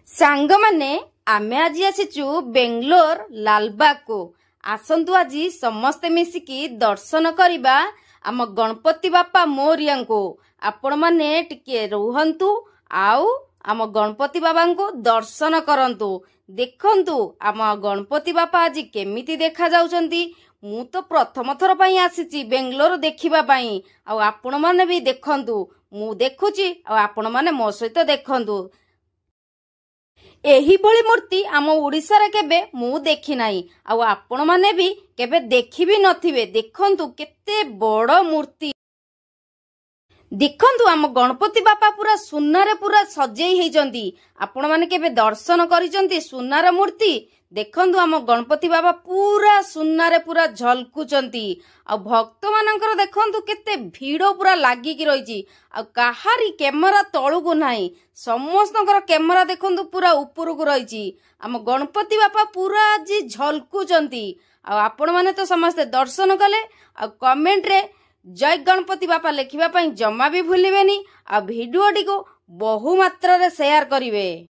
सांग माने आमे आज आसीचु बेंगलोर लालबाग को आसंतु आज समस्ते मिसिकी दर्शन करिबा आम गणपति बापा मोरिया को आपण माने टिके रुहंतु आउ आम गणपति बाबा को दर्शन करंतु देखंतु आम गणपति बापा आज केमिति देखा जाउचंती। मु तो प्रथम थर पई आसीची बेंगलोर देखिबा पई आ आपण माने भी देखंतु मु देखुची आ आपण माने मो सहित देखंतु। एही भली मूर्ति आम ओडिसा रे केबे मु देखि नाही आ आपण माने भी केबे देखि भी नथिबे। देखंतु केते बड़ मूर्ति देखंतु आम गणपति बापा पूरा सुनारे पूरा सजेई हेइचंती। आपण माने केबे दर्शन करिचंती सुनार मूर्ति। देखंतु आम गणपति बाबा पूरा सुनारे पूरा झलकुचंती आ भक्त मानकर देखंतु केते भीड़ पूरा लागी की रहिची आ काहारी कैमरा तळुकु नाही समस्तकर कैमरा देखंतु पूरा ऊपरकु रहिची। आम गणपति बापा पूरा आज झलकुचंती आ आपण माने तो समस्त दर्शन कले आ कमेंट रे जय गणपति बापा लिखिबा पई जम्मा भी भूलिबेनी आ वीडियो टी को बहु मात्रा रे शेयर करिवे।